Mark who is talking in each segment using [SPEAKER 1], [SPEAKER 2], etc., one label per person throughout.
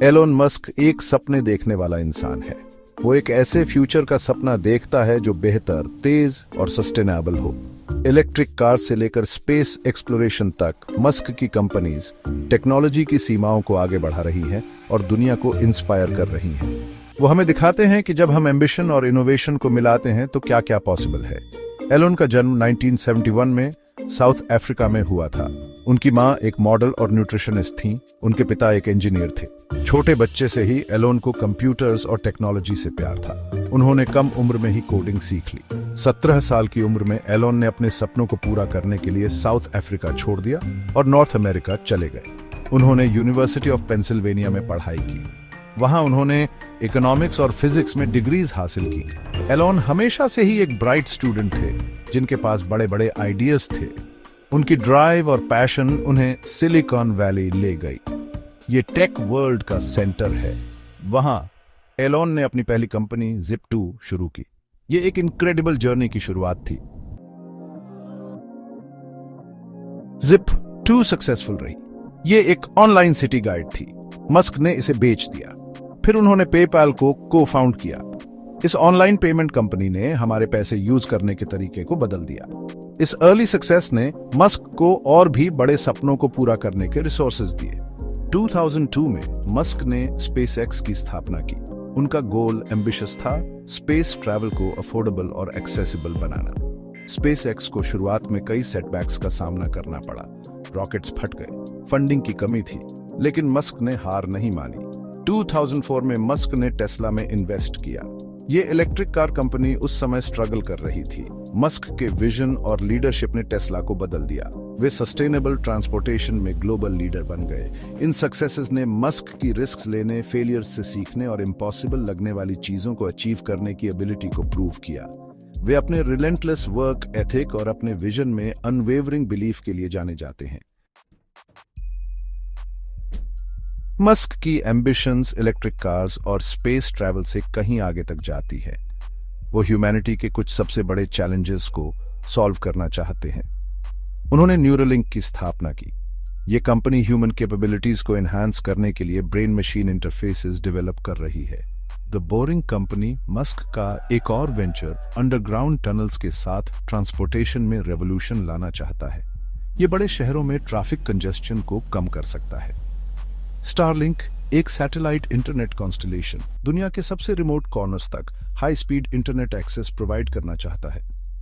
[SPEAKER 1] Elon Musk एक सपने देखने वाला इंसान है। वो एक ऐसे फ्यूचर का सपना देखता है जो बेहतर, तेज और सस्टेनेबल हो। इलेक्ट्रिक कार से लेकर स्पेस एक्सप्लोरेशन तक मस्क की कंपनीज टेक्नोलॉजी की सीमाओं को आगे बढ़ा रही हैं और दुनिया को इंस्पायर कर रही हैं। वो हमें दिखाते हैं कि जब हम एम्बिशन और इनोवेशन को मिलाते हैं तो क्या क्या पॉसिबल है। एलोन का जन्म 1971 में साउथ अफ्रीका में हुआ था। उनकी माँ एक मॉडल और न्यूट्रिशनिस्ट थीं। उनके पिता एक इंजीनियर थे। छोटे बच्चे से ही एलोन को कंप्यूटर्स और टेक्नोलॉजी से प्यार था। उन्होंने कम उम्र में ही कोडिंग सीख ली। 17 साल की उम्र में एलोन ने अपने सपनों को पूरा करने के लिए साउथ अफ्रीका छोड़ दिया और नॉर्थ अमेरिका चले गए। उन्होंने यूनिवर्सिटी ऑफ पेंसिल्वेनिया में पढ़ाई की। वहां उन्होंने इकोनॉमिक्स और फिजिक्स में डिग्रीज हासिल की। एलोन हमेशा से ही एक ब्राइट स्टूडेंट थे जिनके पास बड़े बड़े आइडियाज थे। उनकी ड्राइव और पैशन उन्हें सिलिकॉन वैली ले गई। ये टेक वर्ल्ड का सेंटर है। वहां एलोन ने अपनी पहली कंपनी Zip2 शुरू की। ये एक इनक्रेडिबल जर्नी की शुरुआत थी। Zip2 सक्सेसफुल रही। ये एक ऑनलाइन सिटी गाइड थी। मस्क ने इसे बेच दिया। फिर उन्होंने पेपैल को को-फाउंड किया। इस ऑनलाइन पेमेंट कंपनी ने हमारे पैसे यूज करने के तरीके को बदल दिया। इस अर्ली सक्सेस ने मस्क को और भी बड़े सपनों को पूरा करने के रिसोर्सेज दिए। 2002 में मस्क ने स्पेसएक्स की स्थापना की। उनका गोल एम्बिशियस था, स्पेस ट्रैवल को अफोर्डेबल और एक्सेसिबल बनाना। स्पेसएक्स को शुरुआत में कई सेटबैक्स का सामना करना पड़ा। रॉकेट्स फट गए, फंडिंग की कमी थी, लेकिन मस्क ने हार नहीं मानी। 2004 में मस्क ने टेस्ला में इन्वेस्ट किया। ये इलेक्ट्रिक कार कंपनी उस समय स्ट्रगल कर रही थी। मस्क के विजन और लीडरशिप ने टेस्ला को बदल दिया। वे सस्टेनेबल ट्रांसपोर्टेशन में ग्लोबल लीडर बन गए। इन सक्सेसेस ने मस्क की रिस्क लेने, फेलियर्स से सीखने और इम्पॉसिबल लगने वाली चीजों को अचीव करने की एबिलिटी को प्रूव किया। वे अपने रिलेंटलेस वर्क एथिक और अपने विजन में अनवेवरिंग बिलीफ के लिए जाने जाते हैं। मस्क की एम्बिशंस इलेक्ट्रिक कार्स और स्पेस ट्रैवल से कहीं आगे तक जाती है। वो ह्यूमैनिटी के कुछ सबसे बड़े चैलेंजेस को सॉल्व करना चाहते हैं। उन्होंने न्यूरोलिंक की स्थापना की। ये कंपनी ह्यूमन कैपेबिलिटीज को एनहांस करने के लिए ब्रेन मशीन इंटरफेसेस डेवलप कर रही है। द बोरिंग कंपनी मस्क का एक और वेंचर अंडरग्राउंड टनल्स के साथ ट्रांसपोर्टेशन में रेवोल्यूशन लाना चाहता है। ये बड़े शहरों में ट्रैफिक कंजेस्शन को कम कर सकता है। स्टारलिंक एक सैटेलाइट इंटरनेट कॉन्स्टलेशन दुनिया के सबसे रिमोट कॉर्नर्स तक high speed internet access provide करना चाहता है।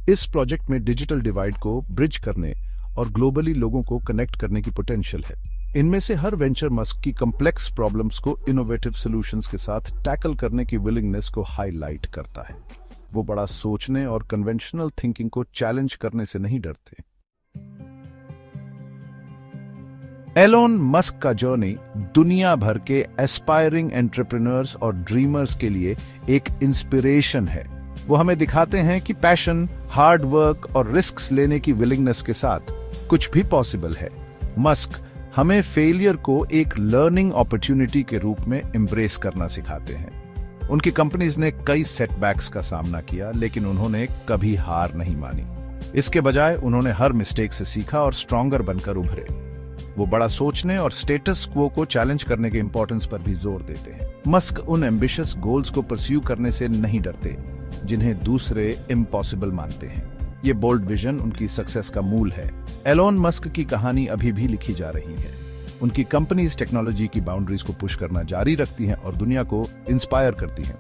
[SPEAKER 1] इस प्रोजेक्ट में डिजिटल डिवाइड को ब्रिज करने और ग्लोबली लोगों को कनेक्ट करने की पोटेंशियल है। इनमें से हर वेंचर मस्क की कॉम्प्लेक्स प्रॉब्लम्स को इनोवेटिव सॉल्यूशंस के साथ टैकल करने की विलिंगनेस को हाईलाइट करता है। वो बड़ा सोचने और कन्वेंशनल थिंकिंग को चैलेंज करने से नहीं डरते। एलोन मस्क का जर्नी दुनिया भर के एस्पायरिंग एंटरप्रेन्योर्स और ड्रीमर्स के लिए एक इंस्पिरेशन है। वो हमें दिखाते हैं कि पैशन, हार्ड वर्क और रिस्क्स लेने की विलिंगनेस के साथ कुछ भी पॉसिबल है। मस्क हमें फेलियर को एक लर्निंग अपॉर्चुनिटी के रूप में एम्ब्रेस करना सिखाते हैं। उनकी कंपनीज ने कई सेटबैक्स का सामना किया, लेकिन उन्होंने कभी हार नहीं मानी। इसके बजाय उन्होंने हर मिस्टेक से सीखा और स्ट्रॉन्गर बनकर उभरे। वो बड़ा सोचने और स्टेटस क्वो को चैलेंज करने के इंपॉर्टेंस पर भी जोर देते हैं। मस्क उन एम्बिशियस गोल्स को परस्यू करने से नहीं डरते जिन्हें दूसरे इम्पॉसिबल मानते हैं। ये बोल्ड विजन उनकी सक्सेस का मूल है। एलोन मस्क की कहानी अभी भी लिखी जा रही है। उनकी कंपनीज टेक्नोलॉजी की बाउंड्रीज को पुश करना जारी रखती हैं और दुनिया को इंस्पायर करती हैं।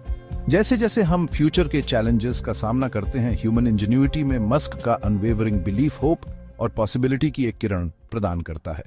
[SPEAKER 1] जैसे जैसे हम फ्यूचर के चैलेंजेस का सामना करते हैं, ह्यूमन इंजेन्युइटी में मस्क का अनवेवरिंग बिलीफ होप और पॉसिबिलिटी की एक किरण प्रदान करता है।